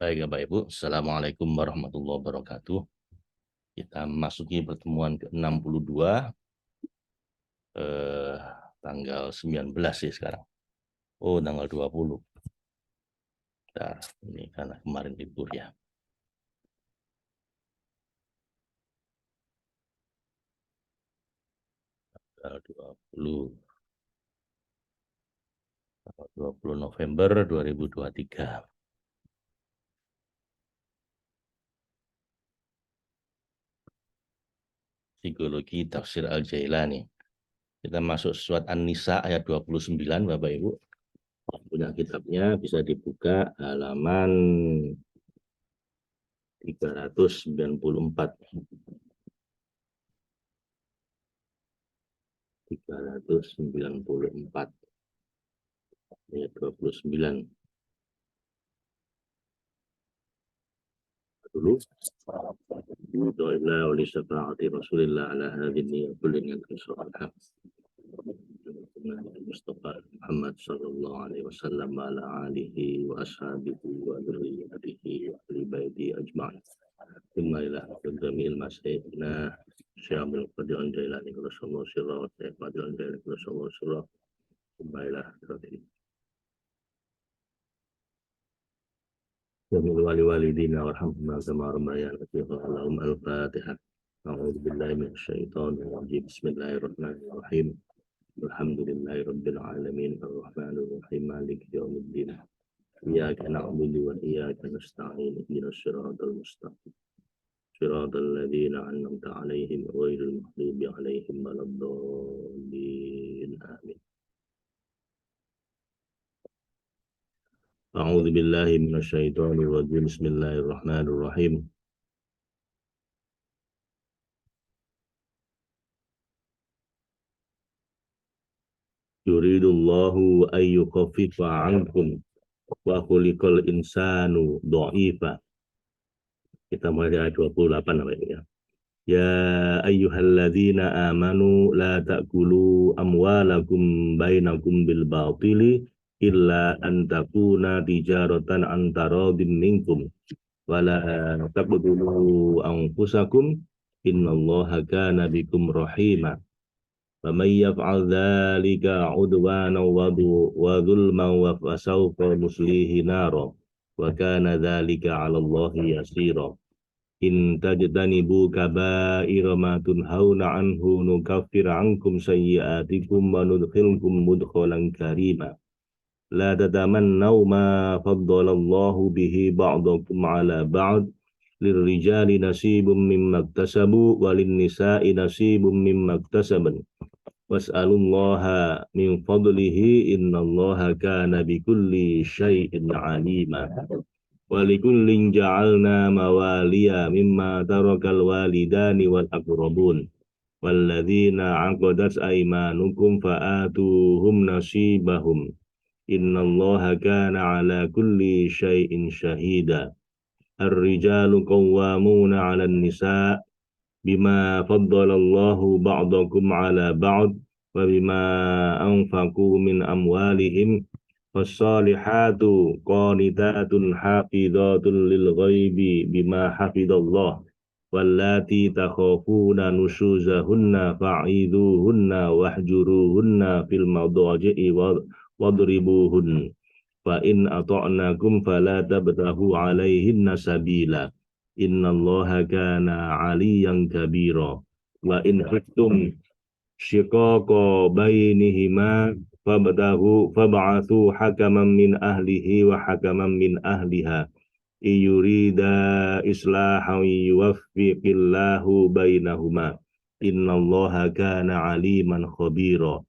Baik, Bapak Ibu. Assalamualaikum warahmatullahi wabarakatuh. Kita memasuki pertemuan ke-62, tanggal 19 sih sekarang. Oh, tanggal 20. Nah, ini karena kemarin libur ya. Tanggal 20 November 2023. Psikologi Tafsir Al-Jailani. Kita masuk surat An-Nisa ayat 29, Bapak Ibu. Punya kitabnya bisa dibuka halaman 394. 394 ayat 29 dulu. Alhamdulillah wa li syafa'ati Rasulillah ala hadhihi kullin yadrusuha Mustafa Muhammad sallallahu alaihi wasallam wa ala alihi wa ashabihi wa dzurriyyatihi wa ahli baiti ajma'in. Thumma ila jamil masyaykhina Syamil Qadir Jailani Rasulullah sallallahu alaihi wa sallam Rasulullah sallallahu thumma ila jamil walidina warhamna kama rabbayana Allahumma al-Fatihah. A'udzu billahi minasyaitonir rajim. Bismillahirrahmanirrahim. Alhamdulillahi rabbil alamin arrahmanir rahim maliki yaumiddin. Iyyaka na'budu wa iyyaka nasta'in ihdinas siratal mustaqim. Siratal ladzina an'amta 'alaihim ghairil maghdubi 'alaihim waladdallin. Amin. A'udzu billahi minasyaitonir rajim. Bismillahirrahmanirrahim. Yuridullahu an yukhaffifa 'ankum wa khuliqal insanu dha'ifa. Kita mulai dari ayat 28 namanya ya. Ya ayyuhalladzina amanu la ta'kulu amwalakum bainakum bil batili illa an takuna tijaratan an taradin minkum wa la taqtulu anfusakum innallaha kana bikum rahima. Faman yaf'al dzalika 'udwanan wa dhulman wa fasawfa nuslihi nara wa kana dzalika 'ala Allahi yasira. In tajtanibu kaba'ira ma tunhauna anhu nukaffir 'ankum sayyi'atikum wa nudkhilkum mudkhalan karima. La tatamannaw ma faddalallahu bihi ba'dakum 'ala ba'd. Lirrijali nasibum mimma iktasabu walin nisa'i nasibum mimma iktasaban. Was'alullaha min fadlihi innallaha kana bikulli syai'in 'alima. Walikullin ja'alna mawaliya mimma tarakal walidani wal aqrabun walladzina 'aqadat aymanukum fa'atuhum nasibahum innallaha kana 'ala kulli syai'in syahida. Ar-rijalu qawwamuna 'alan nisa' bima faddalallahu ba'dakum 'ala ba'd wa bima anfaqu min amwalihim. Wassalihatu qanitatun hafidhatun lil ghaibi bima hafidallah wallati takhafuna nusyuzahunna fa'idhuhunna wahjuruhunna fil madaji'i wadribuhun fa in ata'nakum fala tabtahu 'alaihinna sabila innallaha kana 'aliyan kabira. Wa in khiftum syiqaqa bainihima fab'athu hakaman min ahlihi wa hakaman min ahliha iyurida islahan yuwaffiqillahu bainahuma innallaha kana aliman khabira.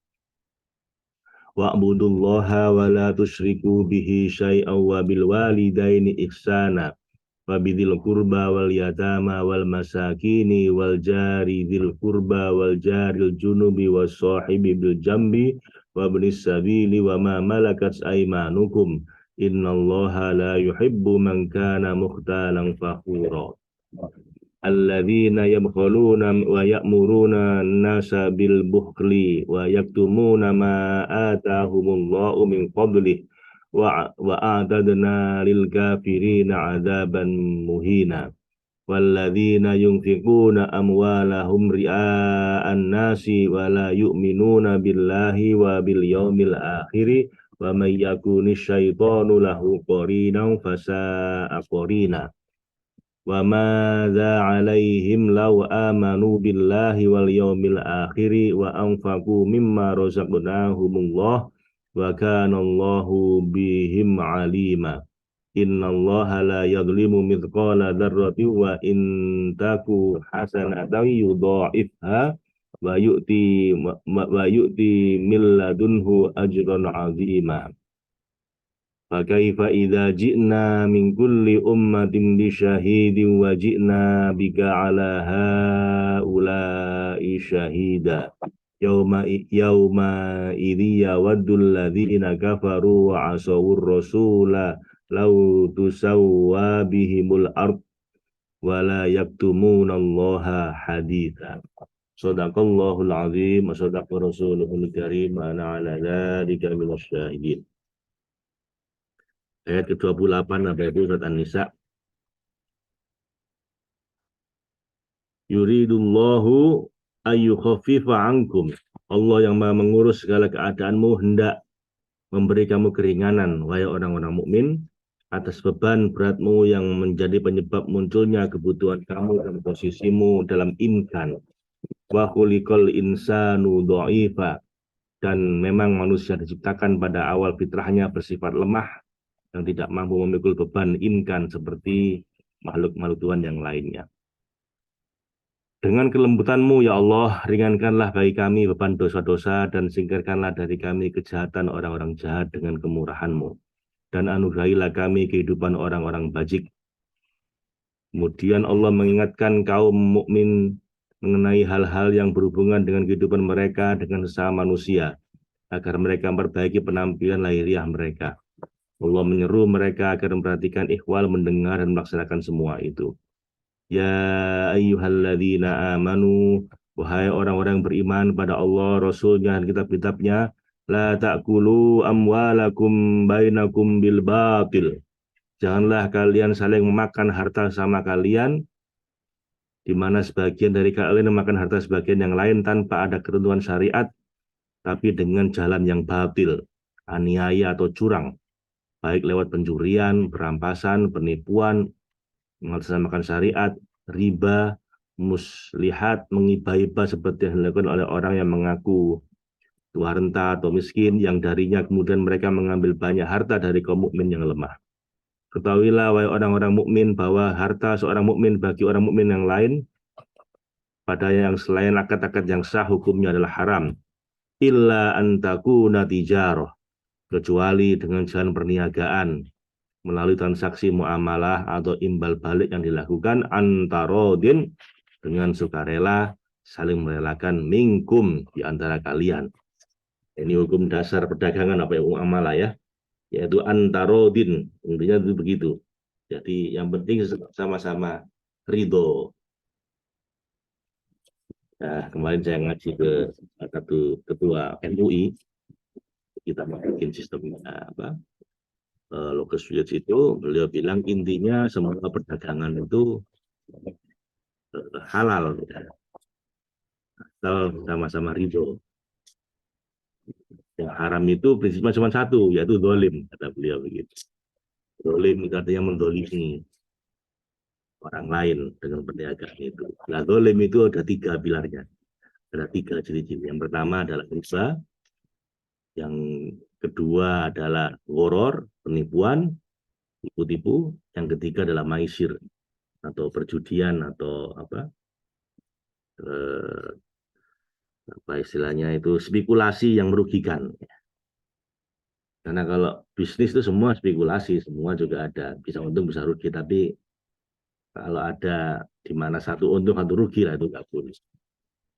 Wa'budullaha wa la tusyriku bihi syai'an wa bil walidaini ihsana wa bidhil qurba wal yatama wal masakini wal jari dzil qurba wal jaril junubi was sahibi bil jambi wa ibnis sabili wa ma malakat aymanukum innallaha la yuhibbu man kana mukhtalan fakhura. Alladzina yabkhuluna wa ya'muruna an-nasa bil bukhli wa yaktumuna ma atahumullahu min fadlihi wa a'tadna lil kafirina 'adzaban muhina. Walladzina yunfiquna amwalahum ria'an nasi wa la yu'minuna billahi wa bil yaumil akhir wa may yakuni syaitanu lahu qarinan fasa'a qarina. Wa madza 'alaihim law amanu billahi wal yaumil akhir wa anfaqu mimma razaqnahumullah wa kana Allahu bihim 'alima. Innallaha la yadhlimu mithqala dzarratin wa in taku hasanatan yudha'ifha wa yu'ti min ladunhu ajran 'azima. Fa kaifa idza ji'na min kulli ummatin bi syahidin wa ji'na bika 'ala haula'i syahida. Yauma idzi yawaddul ladzina kafaru wa 'asawur rasula lau tusawwa bihimul ard wala yaktumunallaha haditha. Shadaqallahul azim wa shadaqa rasuluhul karim ana ala dzalika minasyahidin. Ayat ke-28 apa itu surat An-Nisa. Yuridullahu ayyukhaffifa ankum. Allah yang Maha mengurus segala keadaanmu hendak memberi kamu keringanan wahai orang-orang mukmin atas beban beratmu yang menjadi penyebab munculnya kebutuhan kamu dan posisimu dalam imkan. Wa khuliqal insanu dha'ifa, dan memang manusia diciptakan pada awal fitrahnya bersifat lemah yang tidak mampu memikul beban imkan seperti makhluk-makhluk Tuhan yang lainnya. Dengan kelembutanmu ya Allah, ringankanlah bagi kami beban dosa-dosa dan singkirkanlah dari kami kejahatan orang-orang jahat dengan kemurahanmu. Dan anugerahilah kami kehidupan orang-orang bajik. Kemudian Allah mengingatkan kaum mukmin mengenai hal-hal yang berhubungan dengan kehidupan mereka dengan sesama manusia, agar mereka memperbaiki penampilan lahiriah mereka. Allah menyeru mereka agar memperhatikan ikhwal, mendengar dan melaksanakan semua itu. Ya ayyuhalladzina amanu, wahai orang-orang beriman pada Allah, Rasulnya dan kitab-kitabnya, la ta'kulu amwalakum bainakum bil batil. Janganlah kalian saling memakan harta sama kalian, di mana sebagian dari kalian memakan harta sebagian yang lain tanpa ada ketentuan syariat, tapi dengan jalan yang batil, aniaya atau curang, baik lewat pencurian, perampasan, penipuan, mengatasnamakan syariat, riba, muslihat, mengiba-iba seperti yang dilakukan oleh orang yang mengaku tua renta atau miskin, yang darinya kemudian mereka mengambil banyak harta dari kaum mukmin yang lemah. Ketahuilah wahai orang-orang mukmin bahwa harta seorang mukmin bagi orang mukmin yang lain pada yang selain akad-akad yang sah hukumnya adalah haram. Illa antakuna tijarah, kecuali dengan jalan perniagaan melalui transaksi muamalah atau imbal balik yang dilakukan antarodin dengan sukarela, saling merelakan minkum di antara kalian. Ini hukum dasar perdagangan apa ya, muamalah ya, yaitu antarodin, intinya itu begitu. Jadi yang penting sama-sama ridho. Nah, kemarin saya ngaji ke satu ketua MUI, kita bikin sistem apa, Locus Village itu, beliau bilang intinya semua perdagangan itu halal, asal sama-sama ridho. Yang haram itu prinsipnya cuma satu, yaitu dolim, kata beliau begitu. Dolim artinya mendolimi orang lain dengan perniagaan itu. Nah, dolim itu ada 3 pilarnya, ada 3 ciri-ciri. Yang pertama adalah riba, yang kedua adalah ghoror, penipuan, tipu-tipu, yang ketiga adalah maisir atau perjudian atau apa istilahnya itu spekulasi yang merugikan. Karena kalau bisnis itu semua spekulasi, semua juga ada, bisa untung bisa rugi, tapi kalau ada di mana satu untung satu rugi lah itu nggak boleh.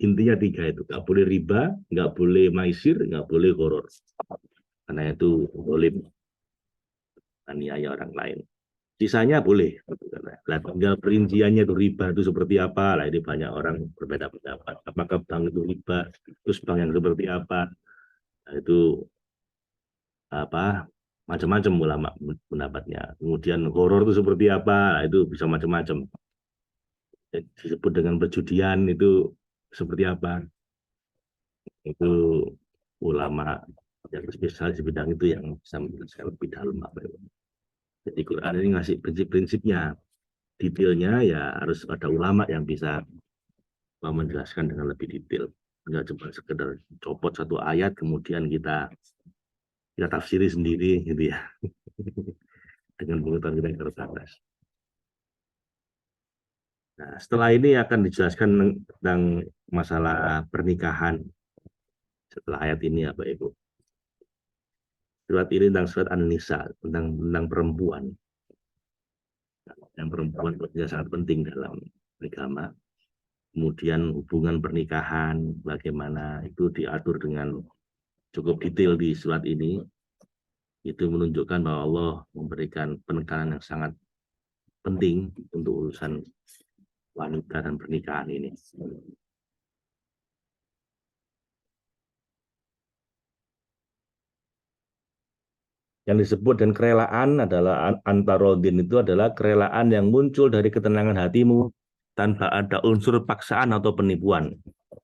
Intinya 3 itu, nggak boleh riba, nggak boleh maisir, nggak boleh ghoror. Karena itu dolim, aniaya orang lain. Sisanya boleh. Nah, tinggal perinciannya itu riba itu seperti apa. Lah ini banyak orang berbeda pendapat. Apakah bank itu riba? Terus bank yang seperti apa? Nah, itu apa? macam-macam ulama pendapatnya. Kemudian horor itu seperti apa? Nah, itu bisa macam-macam. Disebut dengan perjudian itu seperti apa? Itu ulama yang spesialis di bidang itu yang bisa menjelaskan lebih dalam apa itu. Jadi Quran ini ngasih prinsip-prinsipnya, detailnya ya harus ada ulama yang bisa menjelaskan dengan lebih detail. Enggak cuma sekedar copot satu ayat kemudian kita tafsiri sendiri gitu ya dengan pengetahuan kita yang terbatas. Nah, setelah ini akan dijelaskan tentang masalah pernikahan setelah ayat ini ya Pak Ibu. Surat ini tentang surat An-Nisa, tentang perempuan. Yang perempuan posisinya sangat penting dalam agama. Kemudian hubungan pernikahan, bagaimana itu diatur dengan cukup detail di surat ini. Itu menunjukkan bahwa Allah memberikan penekanan yang sangat penting untuk urusan wanita dan pernikahan ini. Yang disebut dan kerelaan adalah antarodin, itu adalah kerelaan yang muncul dari ketenangan hatimu tanpa ada unsur paksaan atau penipuan.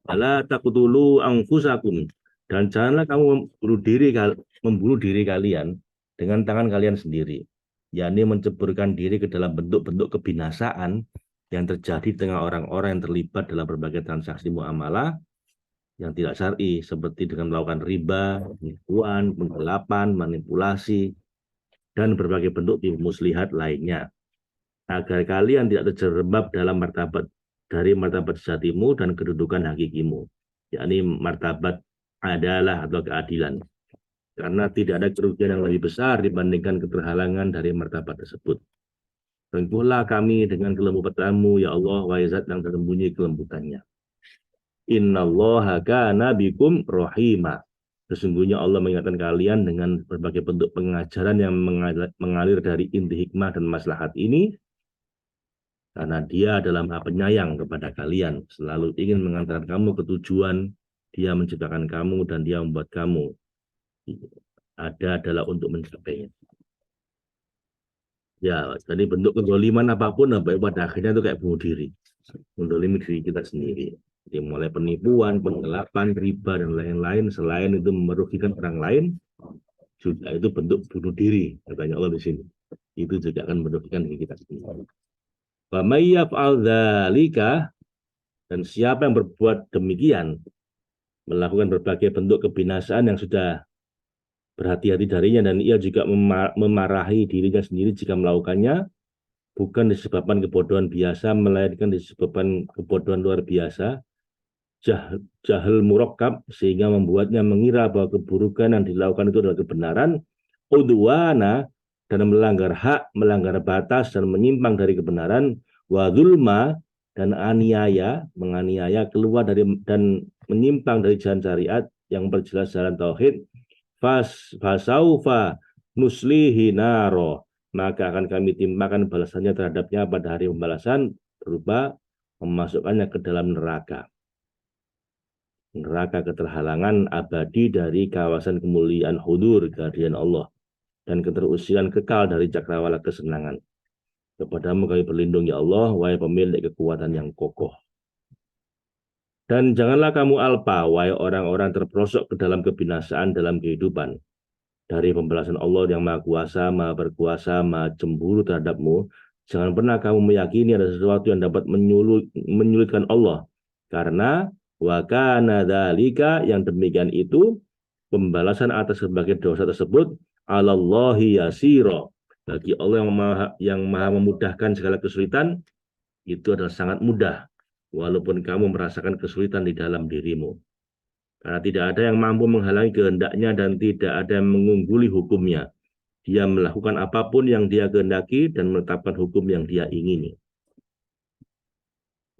Ala taqtulu anfusakum, dan janganlah kamu membunuh diri kalian dengan tangan kalian sendiri, yakni menceburkan diri ke dalam bentuk-bentuk kebinasaan yang terjadi dengan orang-orang yang terlibat dalam berbagai transaksi muamalah yang tidak syar'i, seperti dengan melakukan riba, penipuan, penggelapan, manipulasi, dan berbagai bentuk tipu muslihat lainnya, agar kalian tidak terjerembab dalam martabat sejatimu dan kedudukan hakikimu, yakni martabat adalah atau keadilan. Karena tidak ada kerugian yang lebih besar dibandingkan keterhalangan dari martabat tersebut. Rengkuhlah kami dengan kelembutanmu, ya Allah, wahai Zat yang tersembunyi kelembutannya. Innallaha kana bikum rahima. Sesungguhnya Allah mengingatkan kalian dengan berbagai bentuk pengajaran yang mengalir dari inti hikmah dan maslahat ini, karena Dia adalah Maha Penyayang kepada kalian, selalu ingin mengantarkan kamu ke tujuan. Dia menciptakan kamu dan Dia membuat kamu adalah untuk mencapainya. Ya, jadi bentuk kezaliman apapun, pada akhirnya itu kayak bunuh diri, mendolimi diri kita sendiri. Jadi mulai penipuan, penggelapan, riba, dan lain-lain, selain itu merugikan orang lain, juga itu bentuk bunuh diri, katanya Allah di sini. Itu juga akan merugikan diri kita sendiri. Wa may yaf'al dzalika, dan siapa yang berbuat demikian, melakukan berbagai bentuk kebinasaan yang sudah berhati-hati darinya, dan ia juga memarahi dirinya sendiri jika melakukannya, bukan disebabkan kebodohan biasa, melainkan disebabkan kebodohan luar biasa, jahil murakkab, sehingga membuatnya mengira bahwa keburukan yang dilakukan itu adalah kebenaran, udwana, dan melanggar hak, melanggar batas, dan menyimpang dari kebenaran, wa zulma, dan menganiaya keluar dari dan menyimpang dari jalan syariat yang berjelas jalan tauhid. Fasaufa nuslihi naro, maka akan kami timpakan balasannya terhadapnya pada hari pembalasan berupa memasukkannya ke dalam neraka keterhalangan abadi dari kawasan kemuliaan hudur kehadiran Allah dan keterusian kekal dari cakrawala kesenangan. Kepadamu kami berlindung ya Allah, wahai pemilik kekuatan yang kokoh. Dan janganlah kamu alpa, wahai orang-orang terperosok ke dalam kebinasaan dalam kehidupan, dari pembalasan Allah yang Maha Kuasa, Maha Berkuasa, Maha Cemburu terhadapmu. Jangan pernah kamu meyakini ada sesuatu yang dapat menyulitkan Allah. Karena wa kana dzalika, yang demikian itu, pembalasan atas berbagai dosa tersebut, 'alallahi yasira, bagi Allah yang maha memudahkan segala kesulitan, itu adalah sangat mudah, walaupun kamu merasakan kesulitan di dalam dirimu. Karena tidak ada yang mampu menghalangi kehendaknya dan tidak ada yang mengungguli hukumnya. Dia melakukan apapun yang dia kehendaki dan menetapkan hukum yang dia ingini.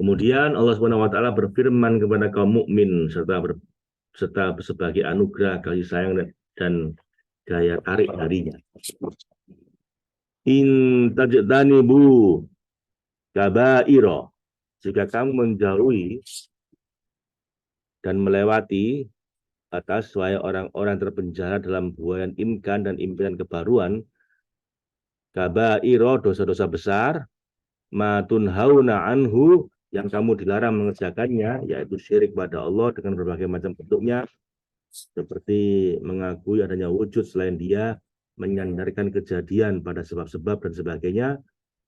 Kemudian Allah SWT berfirman kepada kaum mukmin serta sebagai anugerah kasih sayang dan daya tarik darinya. In tajtanibu kabairo, jika kamu menjauhi dan melewati atas wahai orang-orang terpenjara dalam buayan imkan dan impian kebaruan, kabairo dosa-dosa besar, matun hauna anhu yang kamu dilarang mengerjakannya, yaitu syirik pada Allah dengan berbagai macam bentuknya, seperti mengakui adanya wujud selain Dia, menyandarkan kejadian pada sebab-sebab dan sebagainya.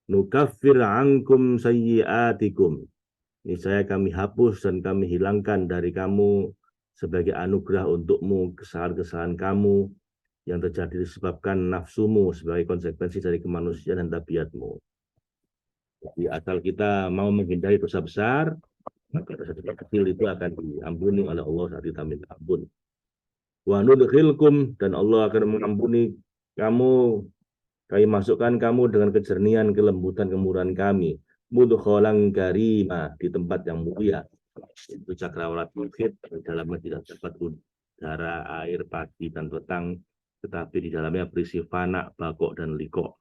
Nukaffir ankum sayyiatikum, niscaya kami hapus dan kami hilangkan dari kamu sebagai anugerah untukmu kesalahan-kesalahan kamu yang terjadi disebabkan nafsumu sebagai konsekuensi dari kemanusiaan dan tabiatmu. Jadi asal kita mau menghindari dosa besar, maka dosa-dosa kecil itu akan diampuni oleh Allah saat kita minta ampun. Wa nudkhilkum, dan Allah akan mengampuni kamu, kami masukkan kamu dengan kejernihan, kelembutan, kemurahan kami. Mudkholan karima, di tempat yang mulia. Itu cakrawala tauhid, di dalamnya tidak dapat udara, air, pagi dan petang, tetapi di dalamnya berisi fana, bakok, dan likok.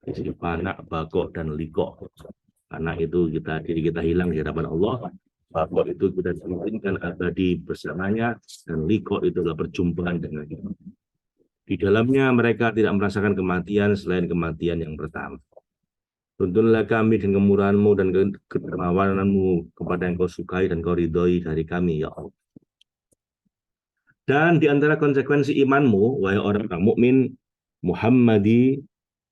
Berisi fana, bakok, dan likok. Karena itu diri kita hilang di hadapan Allah. Bakok itu kita diizinkan abadi bersamanya, dan likok itu adalah perjumpaan dengan kita. Di dalamnya mereka tidak merasakan kematian selain kematian yang pertama. Tuntunlah kami dengan kemurahan-Mu dan kedermawananmu kepada yang Kau sukai dan Kau ridhoi dari kami, ya Allah. Dan di antara konsekuensi imanmu, wahai orang-orang mukmin Muhammadi,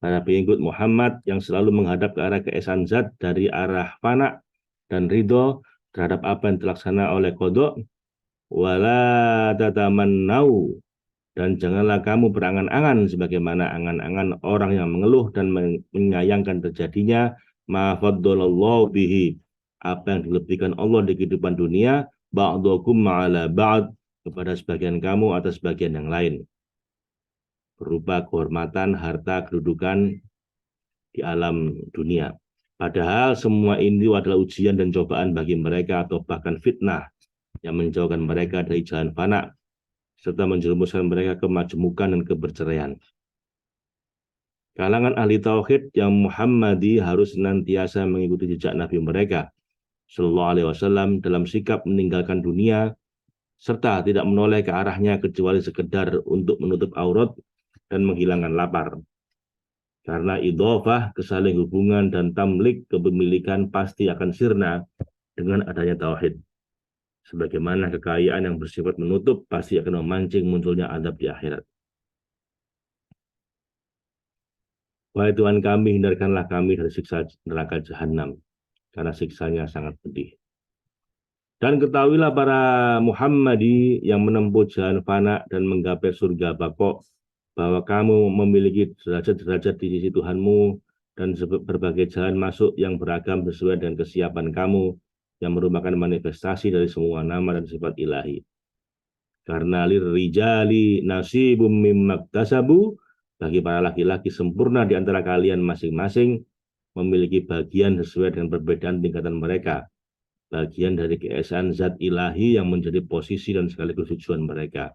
para pengikut Muhammad yang selalu menghadap ke arah keesaan zat dari arah fana dan ridho terhadap apa yang terlaksana oleh qada, wala tatamannau, dan janganlah kamu berangan-angan sebagaimana angan-angan orang yang mengeluh dan menyayangkan terjadinya ma faddalallahu bihi, apa yang dilebihkan Allah di kehidupan dunia, ba'dakum ma'ala ba'd, kepada sebagian kamu atas sebagian yang lain, berupa kehormatan, harta, kedudukan di alam dunia. Padahal semua ini adalah ujian dan cobaan bagi mereka, atau bahkan fitnah yang menjauhkan mereka dari jalan fana, serta menjerumuskan mereka ke kemajemukan dan keberceraian. Kalangan ahli tauhid yang Muhammadi harus senantiasa mengikuti jejak Nabi mereka Sallallahu Alaihi Wasallam dalam sikap meninggalkan dunia, serta tidak menoleh ke arahnya kecuali sekedar untuk menutup aurat dan menghilangkan lapar. Karena idhofah, kesaling hubungan, dan tamlik, kepemilikan pasti akan sirna dengan adanya tauhid. Sebagaimana kekayaan yang bersifat menutup pasti akan memancing munculnya adab di akhirat. Wahai Tuhan kami, hindarkanlah kami dari siksa neraka jahanam, karena siksanya sangat pedih. Dan ketahuilah para Muhammadi yang menempuh jalan fana dan menggapai surga baqo, bahwa kamu memiliki derajat-derajat di sisi Tuhanmu dan berbagai jalan masuk yang beragam sesuai dengan kesiapan kamu, yang merupakan manifestasi dari semua nama dan sifat ilahi. Karena lirijali nasibum mimmaktasabu, bagi para laki-laki sempurna di antara kalian masing-masing memiliki bagian sesuai dengan perbedaan tingkatan mereka, bagian dari keesaan zat ilahi yang menjadi posisi dan sekaligus tujuan mereka.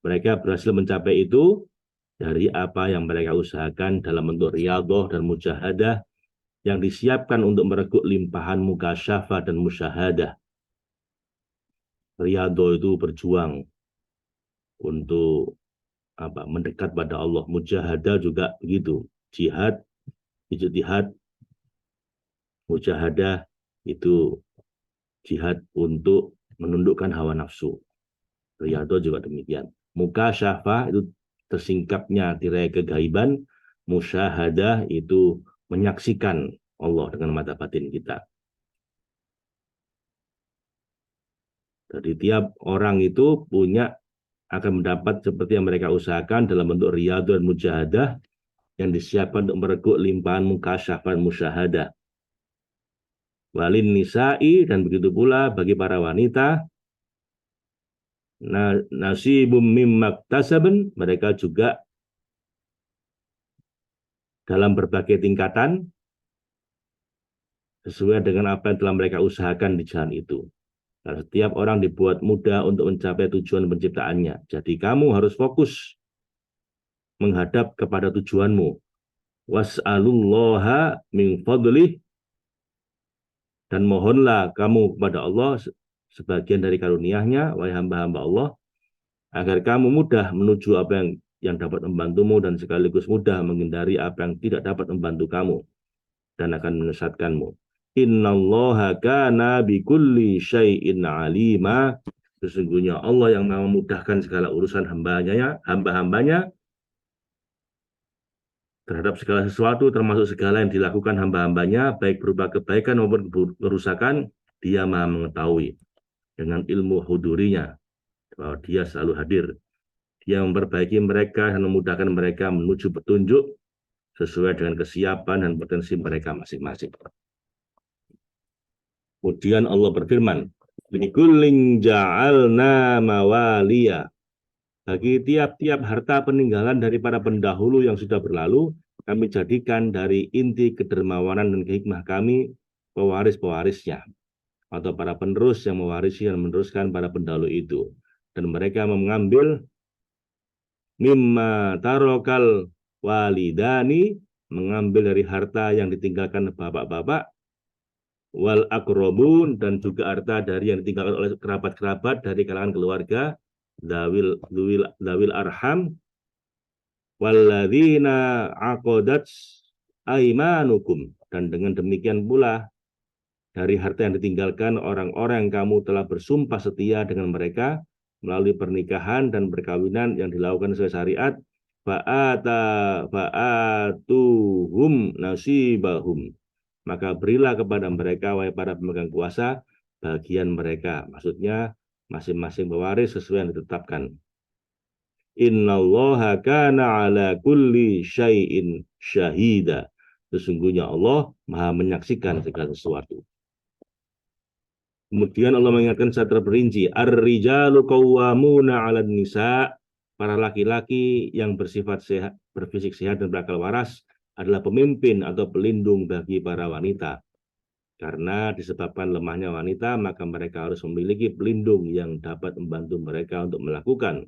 Mereka berhasil mencapai itu dari apa yang mereka usahakan dalam bentuk riyadhah dan mujahadah yang disiapkan untuk meregut limpahan mukasyafah dan musyahadah. Riyadhah itu berjuang untuk mendekat pada Allah. Mujahadah juga begitu. Jihad, ijtihad, mujahadah itu jihad untuk menundukkan hawa nafsu. Riyadhah juga demikian. Mukasyafah itu tersingkapnya tirai kegaiban, musyahadah itu menyaksikan Allah dengan mata batin kita. Jadi tiap orang itu akan mendapat seperti yang mereka usahakan dalam bentuk riyadhah dan mujahadah yang disiapkan untuk meregut limpahan mukasyafah dan musyahadah. Walin nisa'i, dan begitu pula bagi para wanita, nasibum mimmaktasaben, mereka juga dalam berbagai tingkatan sesuai dengan apa yang telah mereka usahakan di jalan itu. Dan setiap orang dibuat mudah untuk mencapai tujuan penciptaannya. Jadi kamu harus fokus menghadap kepada tujuanmu. Was'alullaha min fadlih, dan mohonlah kamu kepada Allah sebagian dari karunia-Nya, wahai hamba-hamba Allah, agar kamu mudah menuju apa yang dapat membantumu dan sekaligus mudah menghindari apa yang tidak dapat membantu kamu dan akan menyesatkanmu. Innallaha kana bikulli syai'in alima. Sesungguhnya Allah yang memudahkan segala urusan hamba-hambanya terhadap segala sesuatu, termasuk segala yang dilakukan hamba-hambanya, baik berupa kebaikan maupun kerusakan, Dia Maha mengetahui dengan ilmu hudurinya, bahwa Dia selalu hadir. Dia memperbaiki mereka dan memudahkan mereka menuju petunjuk sesuai dengan kesiapan dan potensi mereka masing-masing. Kemudian Allah berfirman, "Likullin ja'alna mawaliya." Bagi tiap-tiap harta peninggalan dari para pendahulu yang sudah berlalu, kami jadikan dari inti kedermawanan dan kehikmah kami pewaris-pewarisnya, atau para penerus yang mewarisi dan meneruskan para pendahulu itu. Dan mereka mengambil mimma tarokal walidani, mengambil dari harta yang ditinggalkan bapak-bapak, wal akrobun, dan juga harta dari yang ditinggalkan oleh kerabat-kerabat dari kalangan keluarga, dawil arham, walladzina aqadat aimanukum, dan dengan demikian pula dari harta yang ditinggalkan orang-orang yang kamu telah bersumpah setia dengan mereka melalui pernikahan dan perkawinan yang dilakukan sesuai syariat, fa'atuhum nasibahum, maka berilah kepada mereka, wahai para pemegang kuasa, bagian mereka. Maksudnya masing-masing pewaris sesuai yang ditetapkan. Innallaha kana ala kulli syai'in syahida. Sesungguhnya Allah Maha menyaksikan segala sesuatu. Kemudian Allah mengingatkan secara terperinci, ar-rijalu qawwamuna 'alan nisa, para laki-laki yang bersifat sehat, berfisik sehat dan berakal waras adalah pemimpin atau pelindung bagi para wanita. Karena disebabkan lemahnya wanita, maka mereka harus memiliki pelindung yang dapat membantu mereka untuk melakukan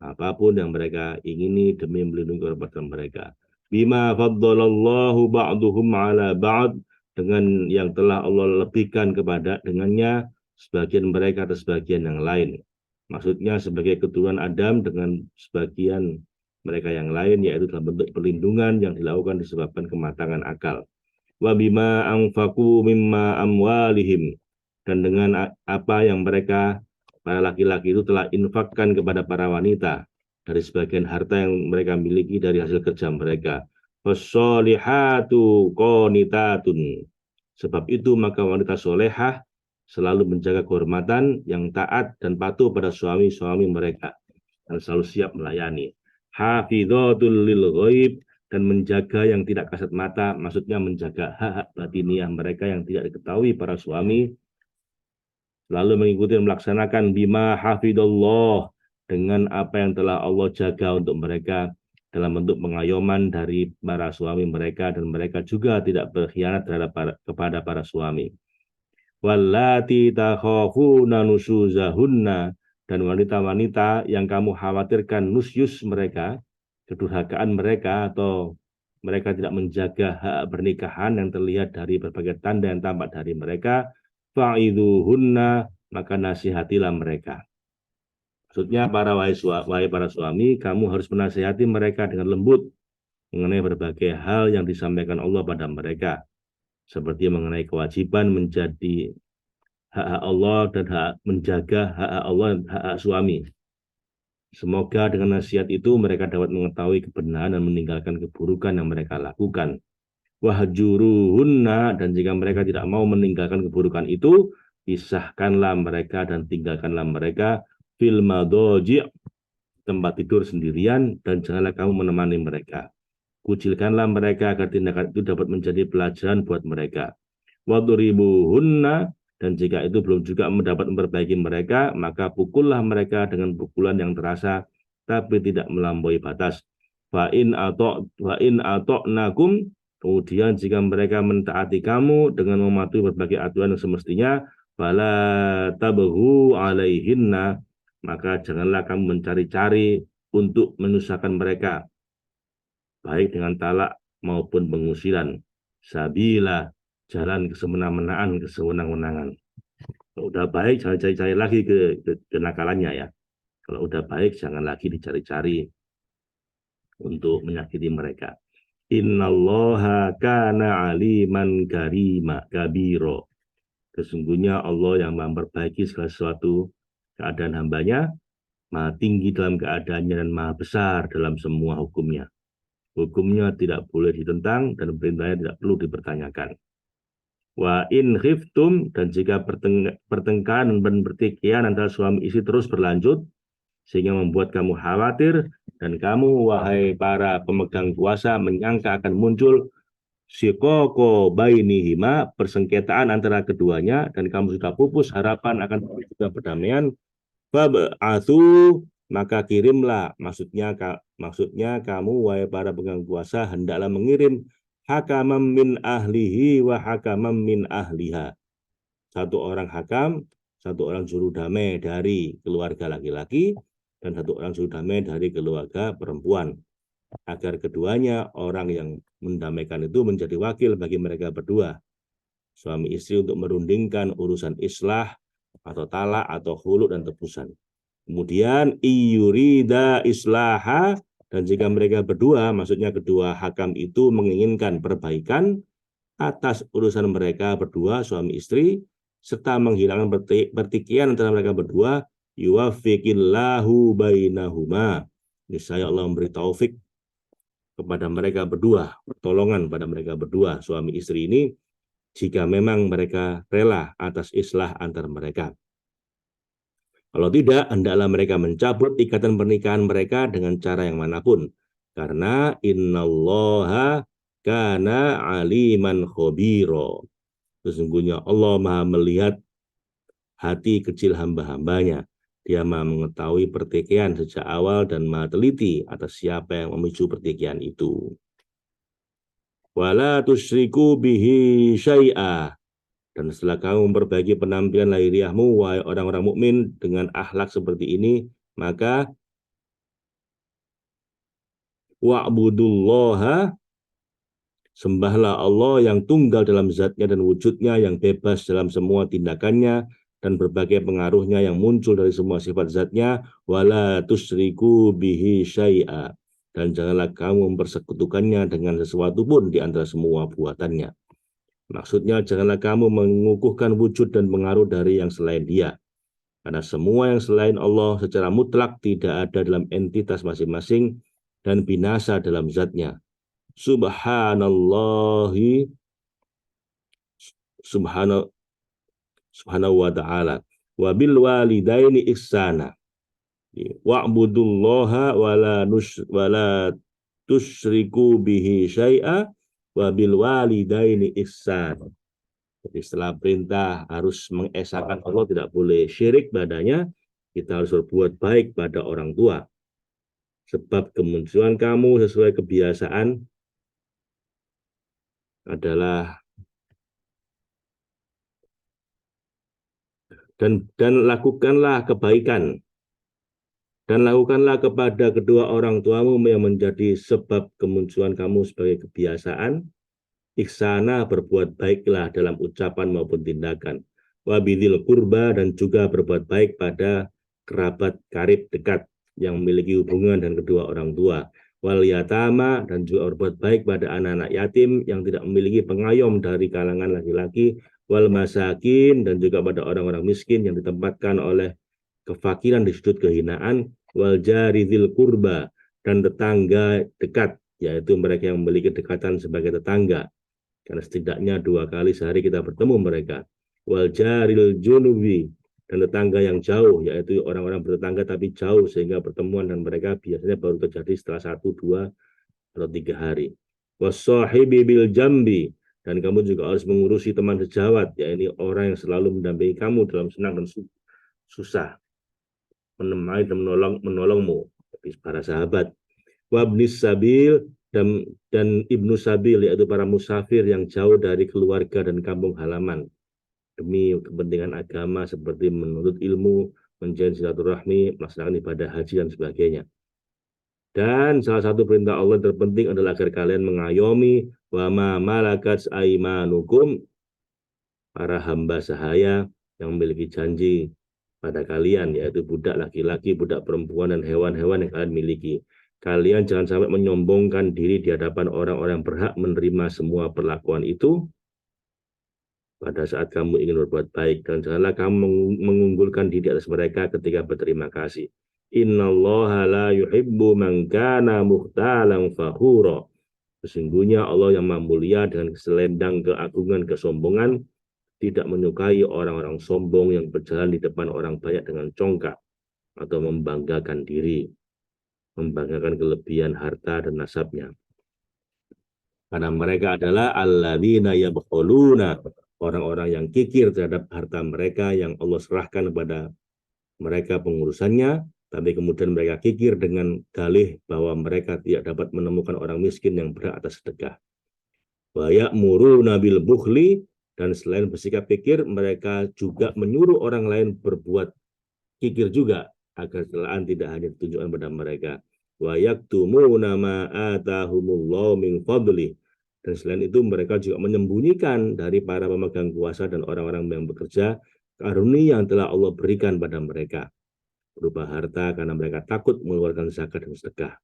apapun yang mereka ingini demi melindungi kehormatan mereka. Bima faddalallahu ba'duhum 'ala ba'd, dengan yang telah Allah lebihkan kepada dengannya sebagian mereka atas sebagian yang lain. Maksudnya sebagai keturunan Adam dengan sebagian mereka yang lain, yaitu dalam bentuk perlindungan yang dilakukan disebabkan kematangan akal. Wa bima anfaqu mimma amwalihim, dan dengan apa yang mereka para laki-laki itu telah infakkan kepada para wanita dari sebagian harta yang mereka miliki dari hasil kerja mereka. Fassolihatu qanitatun, sebab itu maka wanita solehah selalu menjaga kehormatan, yang taat dan patuh pada suami-suami mereka dan selalu siap melayani. Hafidhatul lil ghaib, dan menjaga yang tidak kasat mata, maksudnya menjaga hak-hak batiniah mereka yang tidak diketahui para suami, lalu mengikuti dan melaksanakan bima hafidallah, dengan apa yang telah Allah jaga untuk mereka dalam bentuk pengayoman dari para suami mereka, dan mereka juga tidak berkhianat kepada para suami. Wallati takhafuna nusuzahunna, dan wanita-wanita yang kamu khawatirkan nusyus mereka, kedurhakaan mereka, atau mereka tidak menjaga hak pernikahan yang terlihat dari berbagai tanda yang tampak dari mereka, fa'idhuhunna, maka nasihatilah mereka. Maksudnya wahai para suami, kamu harus menasihati mereka dengan lembut mengenai berbagai hal yang disampaikan Allah pada mereka, seperti mengenai kewajiban menjadi hak-hak Allah dan menjaga hak-hak Allah dan hak-hak suami. Semoga dengan nasihat itu mereka dapat mengetahui kebenaran dan meninggalkan keburukan yang mereka lakukan. Wahjuruhunna, dan jika mereka tidak mau meninggalkan keburukan itu, pisahkanlah mereka dan tinggalkanlah mereka fil madoji', tempat tidur sendirian, dan janganlah kamu menemani mereka. Kucilkanlah mereka agar tindakan itu dapat menjadi pelajaran buat mereka. Wadribuhunna, dan jika itu belum juga mendapat memperbaiki mereka, maka pukullah mereka dengan pukulan yang terasa tapi tidak melampaui batas. Fa'in atoknakum, kemudian jika mereka mentaati kamu dengan mematuhi berbagai aturan yang semestinya, fala tabghu alaihinna, maka janganlah kamu mencari-cari untuk menyusahkan mereka, baik dengan talak maupun pengusiran. Sabila, jalan kesewenang-wenangan. Kalau udah baik jangan cari-cari lagi ke kenakalannya ya. Kalau udah baik jangan lagi dicari-cari untuk menyakiti mereka. Innallaha kana aliman karima kabiro. Sesungguhnya Allah yang memperbaiki segala sesuatu keadaan hambanya, maha tinggi dalam keadaannya dan maha besar dalam semua hukumnya. Hukumnya tidak boleh ditentang dan perintahnya tidak perlu dipertanyakan. Wa in khiftum, dan jika pertengkaran dan pertikaian antara suami istri terus berlanjut sehingga membuat kamu khawatir dan kamu wahai para pemegang kuasa menyangka akan muncul sikoko bainihima, persengketaan antara keduanya, dan kamu sudah pupus harapan akan terwujudnya perdamaian, fab'atsu, maka kirimlah, maksudnya kamu wahai para pemegang kuasa hendaklah mengirim hakamam min ahlihi wa hakamam min ahliha, satu orang hakam, satu orang juru damai dari keluarga laki-laki, dan satu orang juru damai dari keluarga perempuan, agar keduanya orang yang mendamaikan itu menjadi wakil bagi mereka berdua, suami istri, untuk merundingkan urusan islah atau talak atau khulu dan tebusan. Kemudian iyurida islaha, dan jika mereka berdua, maksudnya kedua hakam itu menginginkan perbaikan atas urusan mereka berdua suami istri, serta menghilangkan pertikaian antara mereka berdua, yuwafiqillahu bainahuma, niscaya Allah memberi taufik kepada mereka berdua, pertolongan pada mereka berdua suami istri ini, jika memang mereka rela atas islah antar mereka. Kalau tidak, hendaklah mereka mencabut ikatan pernikahan mereka dengan cara yang manapun, karena innallaha kana aliman khobiro. Sesungguhnya Allah maha melihat hati kecil hamba-hambanya. Dia maha mengetahui pertikaian sejak awal dan maha teliti atas siapa yang memicu pertikaian itu. Wala tusyriku bihi syai'a. Dan setelah kamu memperbaiki penampilan lahiriahmu, wahai orang-orang mukmin, dengan akhlak seperti ini, maka wa'budullaha, sembahlah Allah yang tunggal dalam zatnya dan wujudnya, yang bebas dalam semua tindakannya dan berbagai pengaruhnya yang muncul dari semua sifat zatnya, wala tusyriku bihi syai'a, dan janganlah kamu mempersekutukannya dengan sesuatu pun di antara semua buatannya. Maksudnya janganlah kamu mengukuhkan wujud dan pengaruh dari yang selain dia, karena semua yang selain Allah secara mutlak tidak ada dalam entitas masing-masing dan binasa dalam zatnya. Subhanallahi subhanahu wa ta'ala wa bil walidaini ihsana wa'budullaha wala tusyriku bihi syai'a wa bil walidaini ihsana. Jadi setelah perintah harus mengesahkan Allah, tidak boleh syirik padanya, kita harus berbuat baik pada orang tua, sebab kemunculan kamu sesuai kebiasaan adalah dan lakukanlah kebaikan dan lakukanlah kepada kedua orang tuamu yang menjadi sebab kemunculan kamu sebagai kebiasaan. Ihsana, berbuat baiklah dalam ucapan maupun tindakan. Wabidil kurba, dan juga berbuat baik pada kerabat karib dekat yang memiliki hubungan dengan kedua orang tua. Wal yatama, dan juga berbuat baik pada anak-anak yatim yang tidak memiliki pengayom dari kalangan laki-laki. Wal masakin, dan juga pada orang-orang miskin yang ditempatkan oleh kefakiran di sudut kehinaan. Wal jaridil kurba, dan tetangga dekat, yaitu mereka yang memiliki kedekatan sebagai tetangga, karena setidaknya 2 kali sehari kita bertemu mereka. Wal jaril junubi, dan tetangga yang jauh, yaitu orang-orang bertetangga tapi jauh sehingga pertemuan dan mereka biasanya baru terjadi setelah 1, 2, atau 3 hari. Wassahibi bil jambi, dan kamu juga harus mengurusi teman sejawat, yaitu orang yang selalu mendampingi kamu dalam senang dan susah, menemani dan menolongmu, para sahabat. Wabnis sabil, dan ibnu sabil, yaitu para musafir yang jauh dari keluarga dan kampung halaman demi kepentingan agama seperti menuntut ilmu, menjalin silaturahmi, melaksanakan ibadah haji dan sebagainya. Dan salah satu perintah Allah terpenting adalah agar kalian mengayomi wa ma malakat aimanukum, para hamba sahaya yang memiliki janji pada kalian, yaitu budak laki-laki, budak perempuan, dan hewan-hewan yang kalian miliki. Kalian jangan sampai menyombongkan diri di hadapan orang-orang yang berhak menerima semua perlakuan itu pada saat kamu ingin berbuat baik, dan janganlah kamu mengunggulkan diri atas mereka ketika berterima kasih. Innallaha la yuhibbu man kana mukhtalan fakhura. Sesungguhnya Allah yang Maha Mulia dengan selendang keagungan kesombongan tidak menyukai orang-orang sombong yang berjalan di depan orang banyak dengan congkak atau membanggakan diri, membanggakan kelebihan harta dan nasabnya. Karena mereka adalah alladzina yabkhuluna, orang-orang yang kikir terhadap harta mereka yang Allah serahkan kepada mereka pengurusannya, tapi kemudian mereka kikir dengan dalih bahwa mereka tidak dapat menemukan orang miskin yang berhak atas sedekah. Wa ya'muruna bil bukhli, dan selain bersikap kikir, mereka juga menyuruh orang lain berbuat kikir juga, agar celaan tidak hanya ditunjukkan pada mereka. Wa yaktumuna ma atahumullahu min fadli, dan selain itu mereka juga menyembunyikan dari para pemegang kuasa dan orang-orang yang bekerja karunia yang telah Allah berikan pada mereka berupa harta, karena mereka takut mengeluarkan zakat dan sedekah.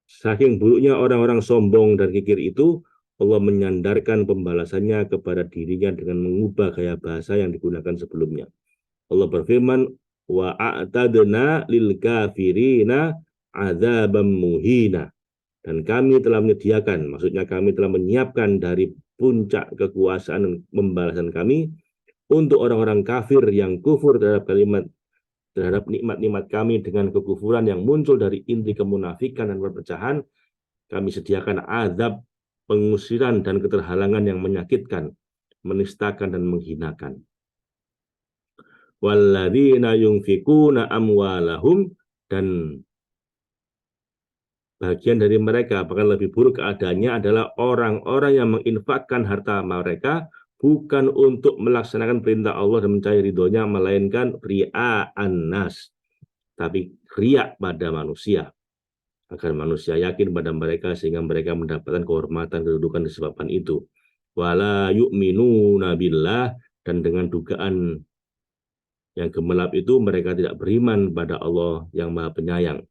Saking buruknya orang-orang sombong dan kikir itu, Allah menyandarkan pembalasannya kepada dirinya dengan mengubah gaya bahasa yang digunakan sebelumnya. Allah berfirman, wa a'tadna lil kafirina adzabam muhina, dan kami telah menyediakan, maksudnya kami telah menyiapkan dari puncak kekuasaan dan pembalasan kami untuk orang-orang kafir yang kufur terhadap nikmat-nikmat kami dengan kekufuran yang muncul dari inti kemunafikan dan perpecahan. Kami sediakan azab, pengusiran, dan keterhalangan yang menyakitkan, menistakan, dan menghinakan. Walladzina yunfikuna amwalahum, dan bagian dari mereka, bahkan lebih buruk keadaannya, adalah orang-orang yang menginfakkan harta mereka bukan untuk melaksanakan perintah Allah dan mencari ridhonya, melainkan ria'an nas, tapi riak pada manusia, agar manusia yakin pada mereka sehingga mereka mendapatkan kehormatan kedudukan disebabkan itu. Wala yu'minuna billah, dan dengan dugaan yang gemelap itu mereka tidak beriman pada Allah yang Maha Penyayang,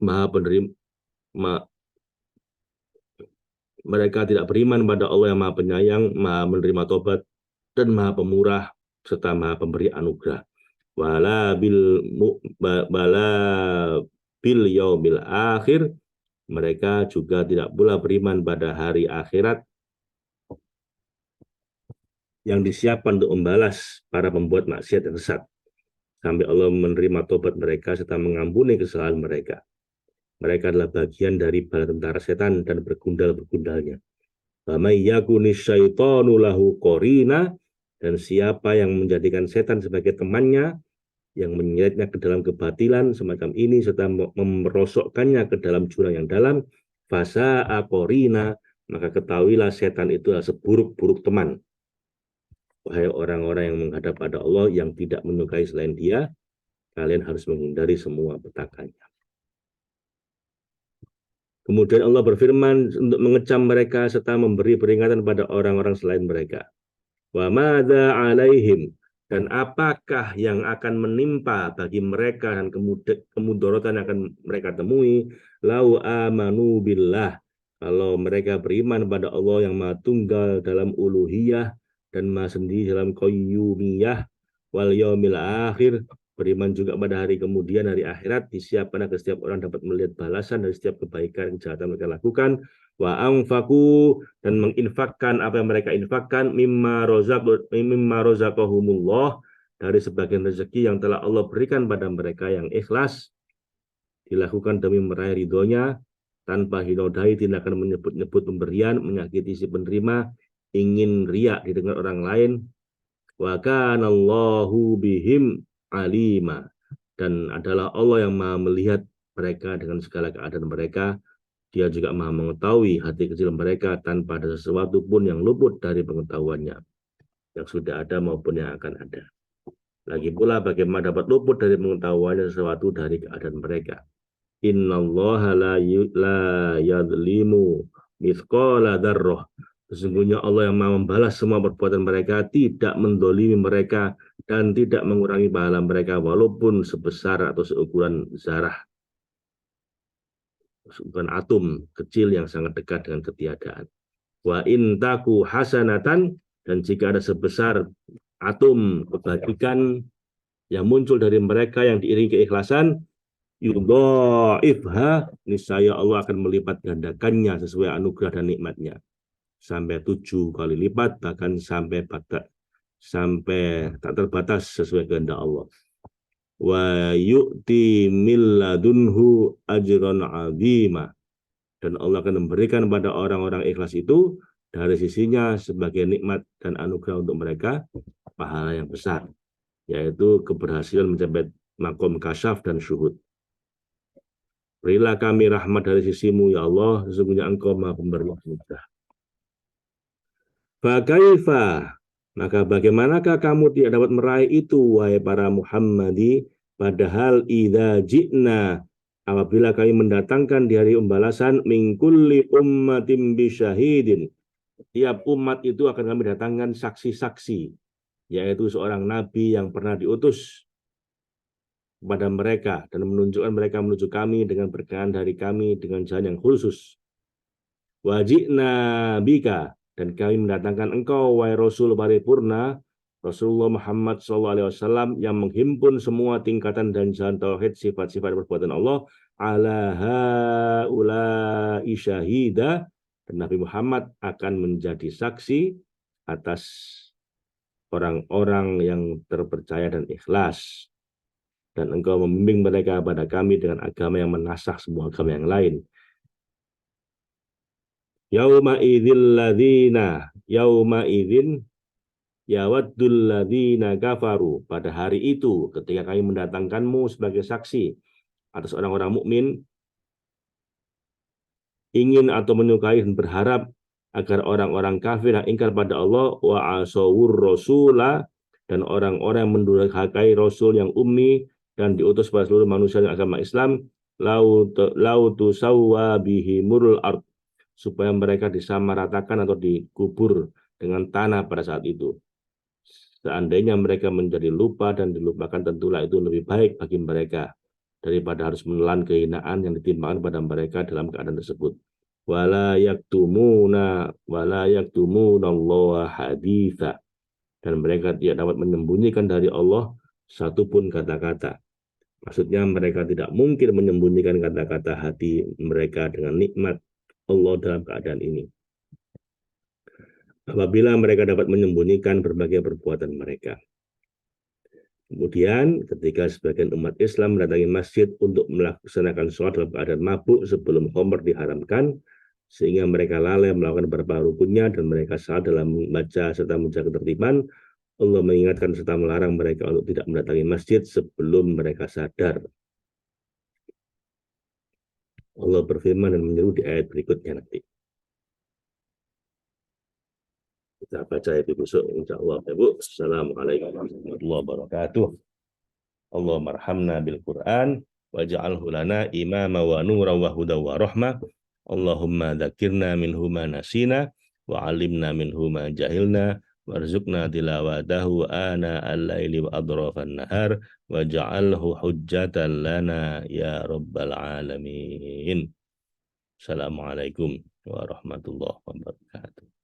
Maha Penerima. Mereka tidak beriman pada Allah yang Maha Penyayang, Maha menerima tobat, dan Maha Pemurah, serta Maha Pemberi anugerah. Wala bil yaumil akhir, mereka juga tidak pula beriman pada hari akhirat yang disiapkan untuk membalas para pembuat maksiat yang sesat, sampai Allah menerima tobat mereka serta mengampuni kesalahan mereka. Mereka adalah bagian dari bala tentara setan dan bergundal-bergundalnya. Dan siapa yang menjadikan setan sebagai temannya, yang menyeretnya ke dalam kebatilan semacam ini serta memerosokkannya ke dalam jurang yang dalam, fasa'a qorina, maka ketahuilah setan itu adalah seburuk-buruk teman. Wahai orang-orang yang menghadap pada Allah yang tidak menyukai selain Dia, kalian harus menghindari semua petakannya. Kemudian Allah berfirman untuk mengecam mereka serta memberi peringatan pada orang-orang selain mereka. Wa madza alaihim, dan apakah yang akan menimpa bagi mereka dan kemudaratan yang akan mereka temui, lau amanu billah, kalau mereka beriman pada Allah yang Maha Tunggal dalam uluhiyah dan Maha Sendiri dalam qayyumiyah, wal yaumil akhir, beriman juga pada hari kemudian, hari akhirat, disiapkan agar setiap orang dapat melihat balasan dari setiap kebaikan dan kejahatan mereka lakukan. Wa anfaku, dan menginfakkan apa yang mereka infakkan, mimma razaqahumullah, dari sebagian rezeki yang telah Allah berikan pada mereka yang ikhlas, dilakukan demi meraih ridhonya, tanpa hinodai tindakan menyebut-nyebut pemberian, menyakiti si penerima, ingin riak didengar orang lain. Wa kanallahu bihim alima, dan adalah Allah yang Maha melihat mereka dengan segala keadaan mereka. Dia juga Maha mengetahui hati kecil mereka tanpa ada sesuatu pun yang luput dari pengetahuannya, yang sudah ada maupun yang akan ada. Lagi pula bagaimana dapat luput dari pengetahuannya sesuatu dari keadaan mereka. Innallaha la yadlimu mithqala dzarrah, Sesungguhnya Allah yang mau membalas semua perbuatan mereka, tidak mendolimi mereka, dan tidak mengurangi pahala mereka, walaupun sebesar atau seukuran zarah, seukuran atom kecil yang sangat dekat dengan ketiadaan. Wa intaku hasanatan, dan jika ada sebesar atom kebajikan yang muncul dari mereka yang diiringi keikhlasan, yudha'ifha, niscaya Allah akan melipat gandakannya sesuai anugerah dan nikmatnya sampai 7 kali lipat, bahkan sampai tak terbatas sesuai kehendak Allah. Wa yu'ti min ladunhu ajran 'azima, dan Allah akan memberikan pada orang-orang ikhlas itu dari sisinya sebagai nikmat dan anugerah untuk mereka pahala yang besar, yaitu keberhasilan mencapai makom kasyaf dan syuhud. Berilah kami rahmat dari sisimu, ya Allah, sesungguhnya engkau maha pemberi anugerah. Fakaifa, maka bagaimanakah kamu tidak dapat meraih itu, wahai para Muhammadi, padahal idza ji'na, apabila kami mendatangkan di hari pembalasan, min kulli ummatin bisyahidin, tiap umat itu akan kami datangkan saksi-saksi, yaitu seorang nabi yang pernah diutus kepada mereka dan menunjukkan mereka menuju kami dengan berkenan dari kami dengan jalan yang khusus. Wajibna bika, dan kami mendatangkan engkau, wahai Rasul paripurna, Rasulullah Muhammad SAW, yang menghimpun semua tingkatan dan jalan tauhid, sifat-sifat perbuatan Allah, ala haula'i syahida, dan Nabi Muhammad akan menjadi saksi atas orang-orang yang terpercaya dan ikhlas. Dan engkau membimbing mereka pada kami dengan agama yang menasah semua agama yang lain. Yauma idzil ladzina, yauma idzin yawaddul ladzina kafaru, pada hari itu ketika kami mendatangkanmu sebagai saksi atas orang-orang mukmin, ingin atau menyukai dan berharap agar orang-orang kafir yang ingkar pada Allah, wa asawur rasula, dan orang-orang yang mendurhakai Rasul yang ummi dan diutus pada seluruh manusia yang agama Islam, lautu sawwa bihimul ard, supaya mereka disamaratakan atau dikubur dengan tanah pada saat itu. Seandainya mereka menjadi lupa dan dilupakan, tentulah itu lebih baik bagi mereka daripada harus menelan kehinaan yang ditimpakan pada mereka dalam keadaan tersebut. Wala yaktumuna Allah haditha, dan mereka tidak dapat menyembunyikan dari Allah satupun kata-kata. Maksudnya mereka tidak mungkin menyembunyikan kata-kata hati mereka dengan nikmat Allah dalam keadaan ini, apabila mereka dapat menyembunyikan berbagai perbuatan mereka. Kemudian ketika sebagian umat Islam mendatangi masjid untuk melaksanakan sholat dalam keadaan mabuk sebelum khamr diharamkan, sehingga mereka lalai melakukan beberapa rukunnya dan mereka salah dalam membaca serta menjaga ketertiban, Allah mengingatkan serta melarang mereka untuk tidak mendatangi masjid sebelum mereka sadar. Allah berfirman dan menyeru di ayat berikutnya nanti. Kita baca itu besok, insyaAllah. Ibu, assalamualaikum warahmatullahi wabarakatuh. Allahumma arhamna bil Qur'an waj'alhu lana imama wa nura wa huda wa rahmah. Allahumma dzakirna minhu ma nasina wa 'allimna minhu ma jahilna warzuqna tilawatahu ana al-laili wa adrafan nahar waj'alhu hujjatan lana ya rabbal alamin. Assalamualaikum warahmatullahi wabarakatuh.